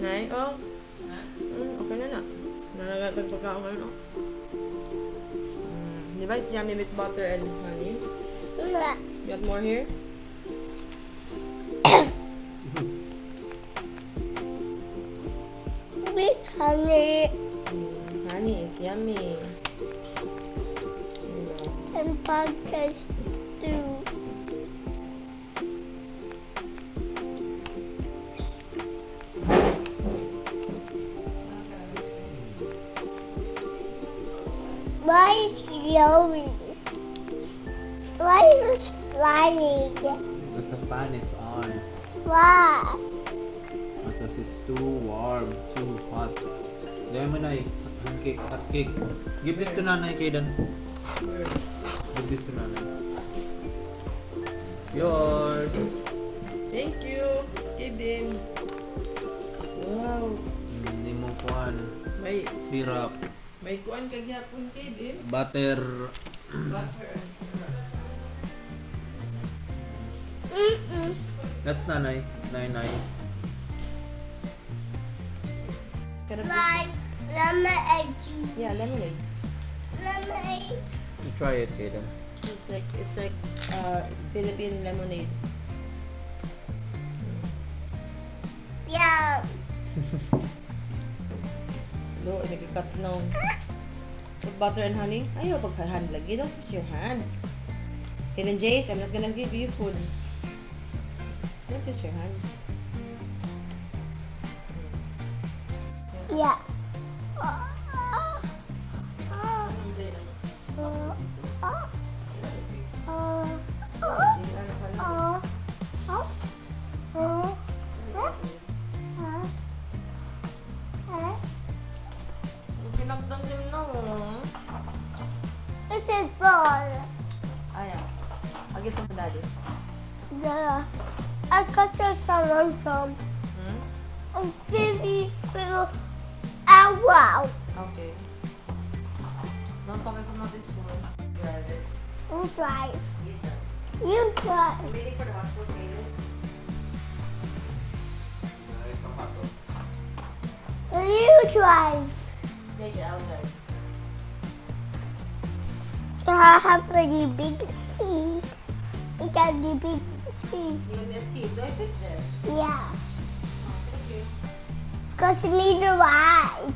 Nay, oh. Okay na na. Nalagag pagkaon ngayon, oh. Di ba, it's yummy with butter and honey? You want more here? With honey Honey is yummy. and pancakes too. Why is it glowing? Why is it flying? Because the fan is on. Why? Because it's too warm, too hot. Dahil mo na cake, hot cake. Give this to nanay, Kayden. Give this to nanay. Yours. Thank you, Eden. Wow. Hindi mo kuhan. May Syrup. kuan kag yapon, Eden. Butter. Butter and syrup. That's nanay. Nay. Like lemonade juice. Yeah, lemonade. Lemonade. You try it, Kayden. It's like Philippine lemonade. Yeah. Do, nagkakat no. With butter and honey. Ayaw pagka-hand lagi. Don't put your hand. Eden Jace, I'm not gonna give you food. Don't put your hands. Yeah. Pinagdan din na It is ball. Ayaw. I'll give some to daddy. Yeah. I got this from. I'm very little. Wow. Okay. Don't talk about this one. Drive it. You drive. You drive. You drive. I'm waiting for the hotspot, Kaden. You drive. Yeah, I'll drive. I have a big seat. You got the big seat. You want me to see? Do I fit there? Yeah. Okay. Because you need to ride.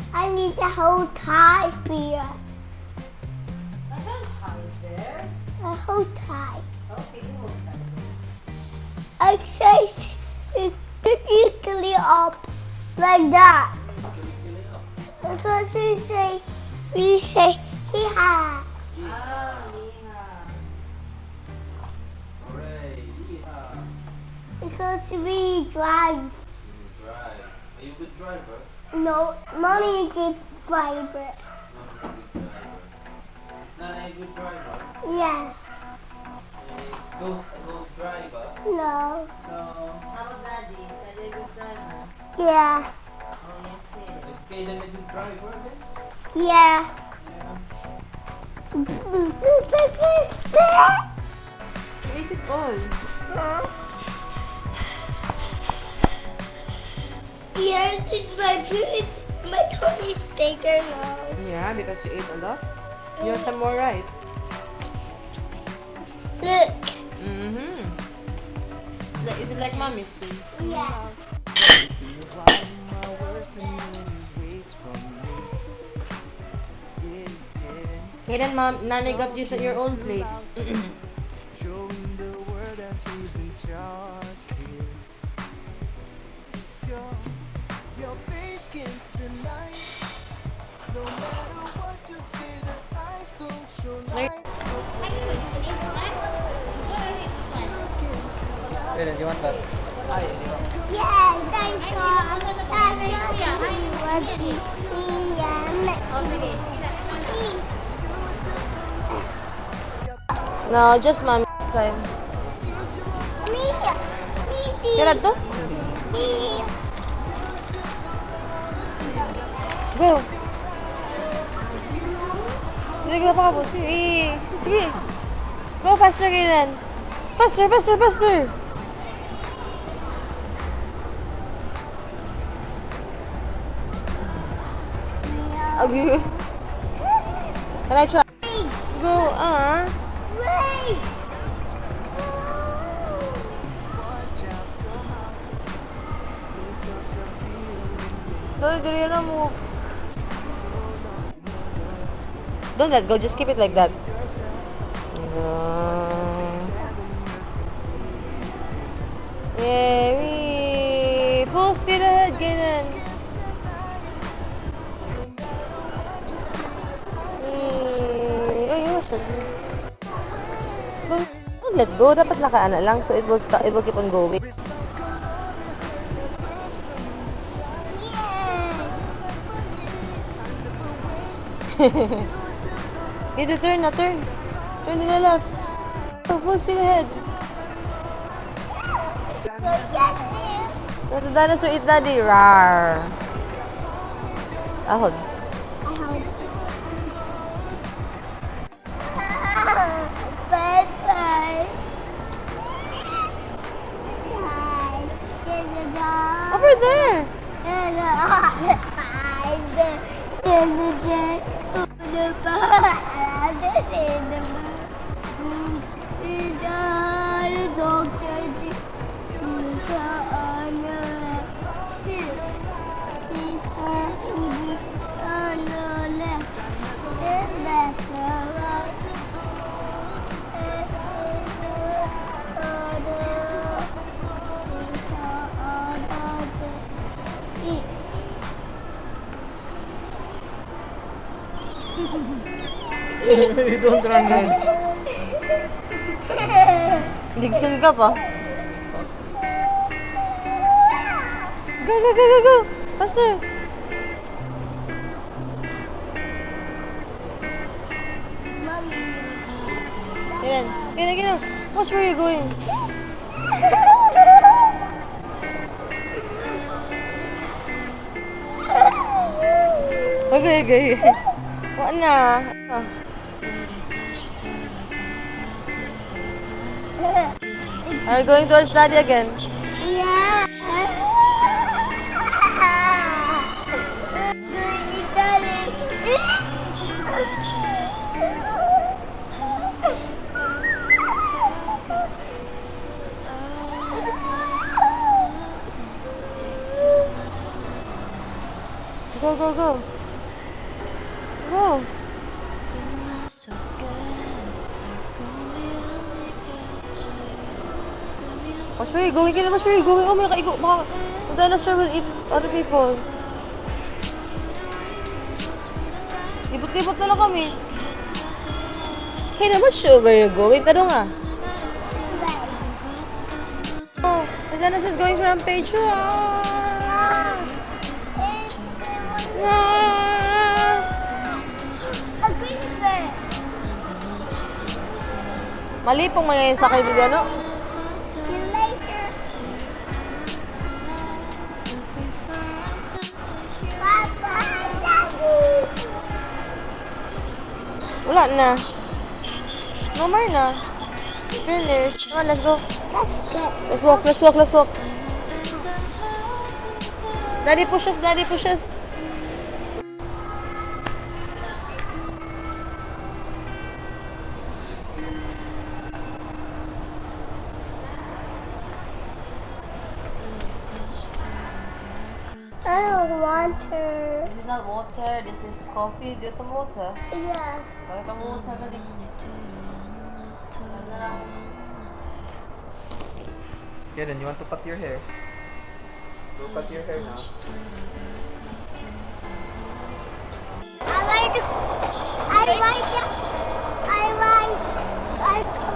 I need to hold tight here. I can't hide there. I hold tight. Okay, you hold that. I say you clear up like that. Because we say yeah. Ah, Liha. Hooray! Yeehaw! Because we drive. You drive. Are you a good driver? No, mommy is driver. Not a good driver. Is nanay a good driver? Yeah. Is Ghost a good driver? No. No. How about daddy? Daddy a good driver? Yeah. Oh, yes, yes. Is Kayden a good driver then? Yeah. Yeah. You ate it all. Yeah, this is my food. My tummy is bigger now. Yeah, because you ate a lot. You want some more rice? Look. Mm-hmm. Is it like mommy's food? Yeah. Kaden, mom, nanay got you your own plate. Showing the world that he's in charge here. Your face can't deny. No matter what you say, the eyes don't show lights. Kayden, do you want that? Yeah, thank God. No, just mommy's time. Kaya to? Go! Sige, mapakabot. Sige. Sige. Go faster, Kaden. Faster. Okay. Can I try? Go, Wait! Dali na mo. Don't let go, just keep it like that. Yay! Full speed ahead, Kanan. Ay, don't let go. Dapat nakaana lang so it will stop. It will keep on going. Need to turn na, turn. Turn to the left. Oh, full speed ahead. Let the dinosaur eat daddy. Rawr. Ahod. Over there. You don't run red. Digsun ka pa. Go, go, go, go, go. Faster. Get on. Watch where you're going. Okay. What na? Are you going towards daddy again? Yeah. Go, go, go. Go. Watch where you're going. Kaya watch where you're going. Oh, may nakaigo. Baka the dinosaur will eat other people. Libot-libot na lang kami. Hey, naman sure where you're going. Tado nga. Oh, the dinosaur's going from page 1. Mali pong mga yung sakay dito, no? Wala na. No more na. Finish. Come on, let's go. Let's walk. Daddy push us. I don't want her. This is not water, this is coffee. Do you want some water? Yeah. Bakit ang water na din? Kaden, you want to cut your hair? Go cut your hair now. I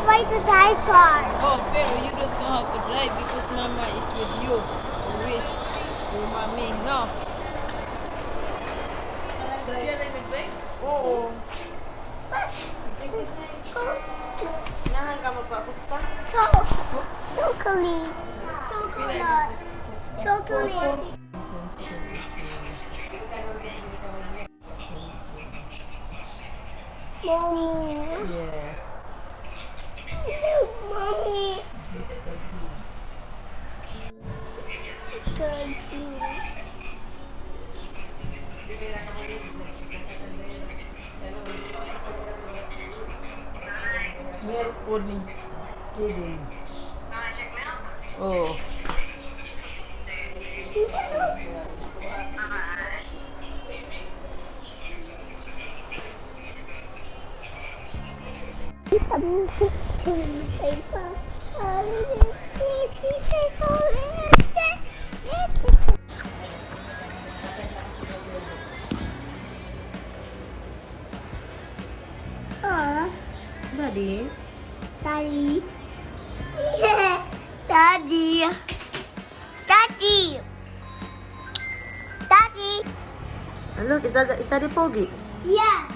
ride the dinosaur. Oh, pero you don't know how to drive because mama is with you. Always. Your mommy, no? Siya rin nag-drive? Oo. Nahan ka magpapuks pa? Chocolate. Mommy. Yeah. Mommy. Milk pudding. Kidding. Oh. I'm paper. Daddy? Daddy. Yeah. Daddy. Daddy. Daddy. And look, is that the Pogi? Yeah.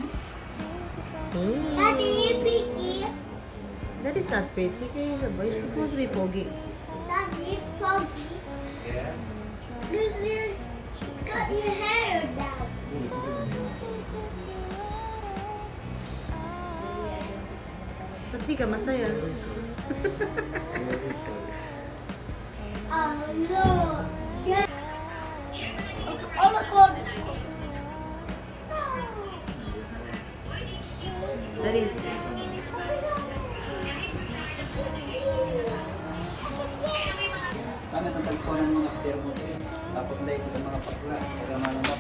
Mm. Daddy, you picky. That is not pretty. He's a boy. It's supposed to be Pogi. Daddy, Poggy. Just cut your hair down. Ba't di ka masaya? Oh no. Yeah. Oh my God. Daddy. Kami itong tagpuan ng mga spare mo. Tapos dahil sa mga pakla, kaya malamap.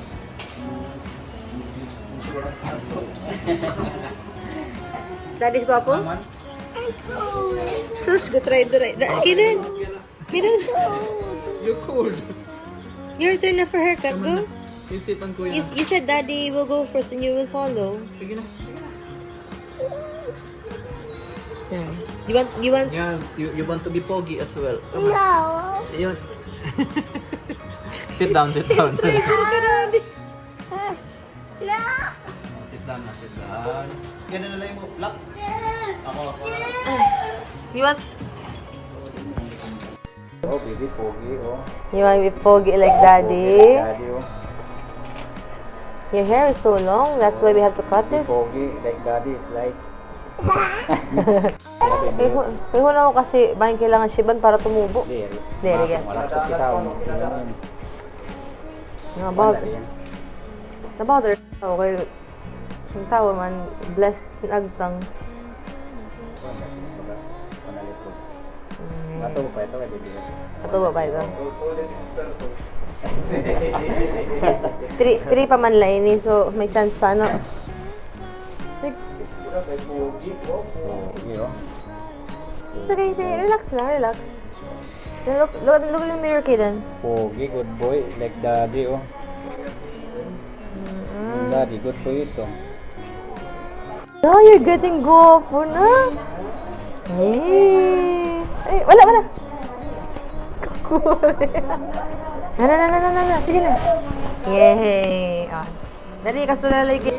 Insurance na ito. Daddy's gwapo? Naman? I'm cold. Sus, go try. Kidan. Kidan. You're cold. Your turn na for haircut, go. Isitan ko yan. You said Daddy will go first and you will follow. Sige na. Yeah. You want? Yeah, you want to be Pogi as well. Come on. No. Yun. Sit down, sit down. No. Sit down na, sit down. Ganun na lang mo. Lap. Ako. You want? Oh, baby, Pogi, oh. You want to be Pogi like Daddy? Daddy, oh. Your hair is so long. That's why we have to cut it. Pogi, like daddy is like. Kaya ko na kasi bahin kailangan shiban para tumubo. Dere. Dere, yan. Wala sa kita, oh. Nabother. Okay. Yung tao man, blessed agtang. Mato pa ito, kaya bibigyan. Katuwa pa ito. Three pa man lang ini, so may chance pa, no? Pogi, oh. Sige, relax lang, relax. Look in the mirror, Kidan. Pogi, good boy, like daddy, oh. Daddy, good for you, too. Oh, you're getting guwapo na. Hey. Ay, wala. Cool. Na. Sige na. Yay. Oh. Dali, kastulalay kayo.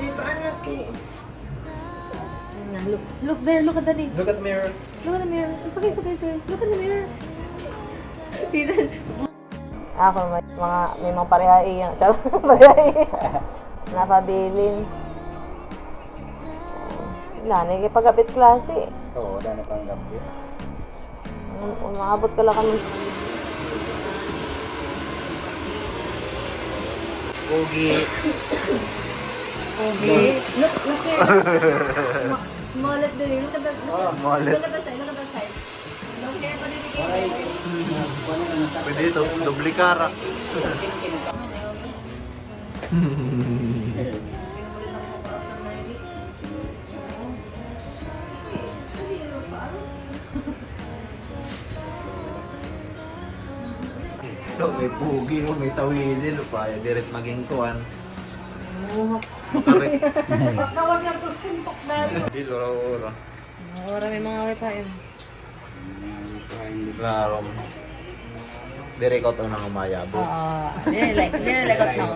Look there, look at Daddy. Look at mirror. Look at the mirror. It's okay. Look at the mirror. Ako, may mga parehai yan. Charot, parehai. Napabilin. Wala na yung pag-apit klase. Oo, dahil na pang gabi. Umabot ka lang kami. Pogi. Look here. Mullet din. Look at the side. Look here, pa din. Pwede ito, dublikara. Look, may Pogi, oh, may tawidil pa. Direct maging kuwan. Makarik. Pagkawas lang to sumpok na. Ora. Ora, may mga wipa yun. Klaro. Direct out ang nangumayabo. Nilalagot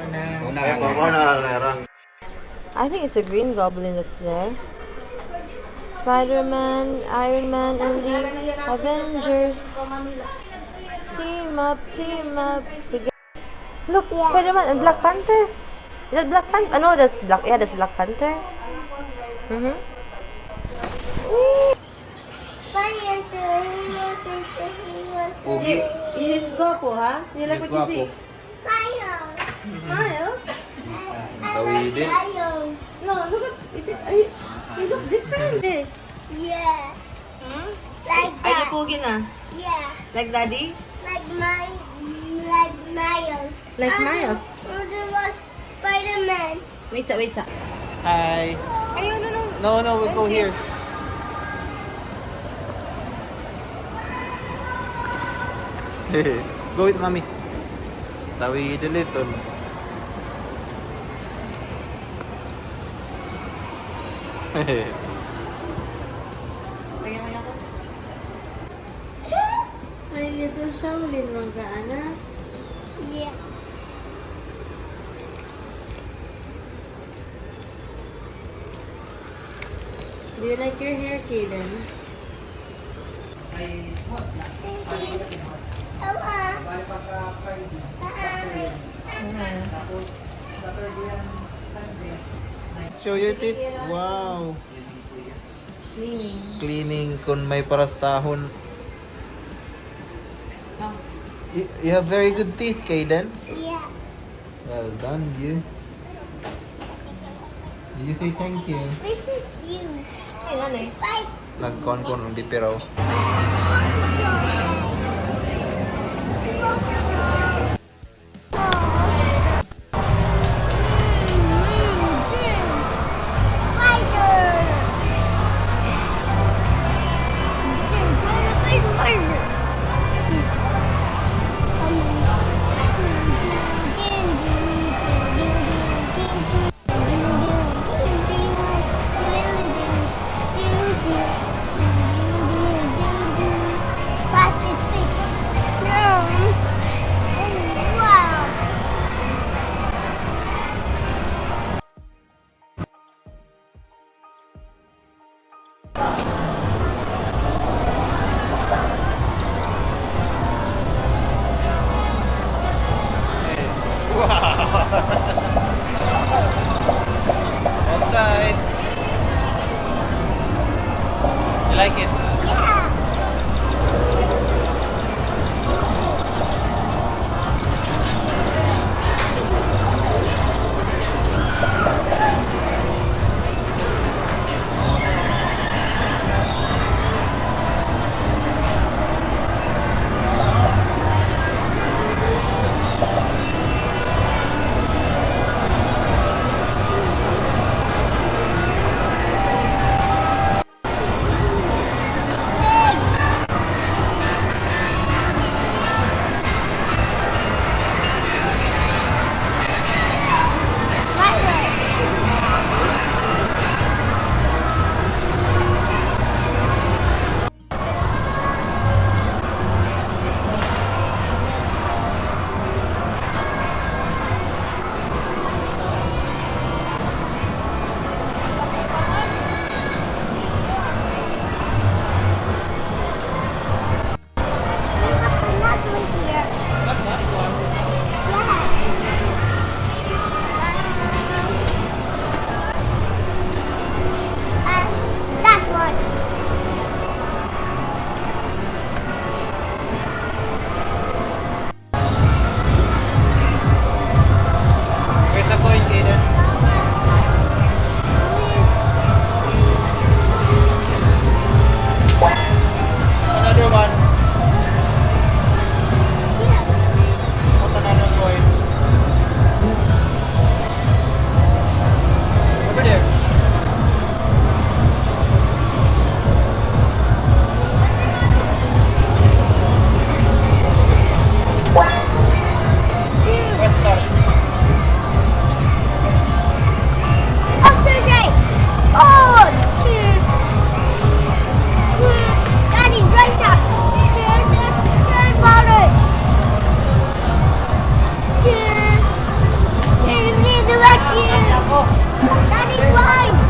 na ako na. I think it's a green goblin that's there. Spider-Man, Iron Man, and the Avengers. Team up together. Look, Spider-Man and Black Panther. Is that Black Panther? No, that's Black. Yeah, that's Black Panther. Mhm. Pogi. He's guapo, ha? You like what you see? Miles. Miles? Tawidin. Nails. No, look at, you look different this. Yeah. Huh? Like Ay, that. napugin na. Yeah. Like daddy? Like Miles. Like Miles? There was Spider-Man. Wait sa. Hi. Ayun, no. No, we'll go here. Go with mommy. Tawidin little. Lagyan mo ako. Ay, nito siya. Ulit ka, anak. Yeah. Do you like your hair, Kaden? Show your teeth. Wow. Cleaning. Cleaning kun may parastahon. Oh. You have very good teeth, Kaden. Yeah. Well done, you. Did you say thank you? This is you. Ay, nanay. Bye. Nagkon di pero. Wow. That's nice. You like it? Yeah. Daddy, run!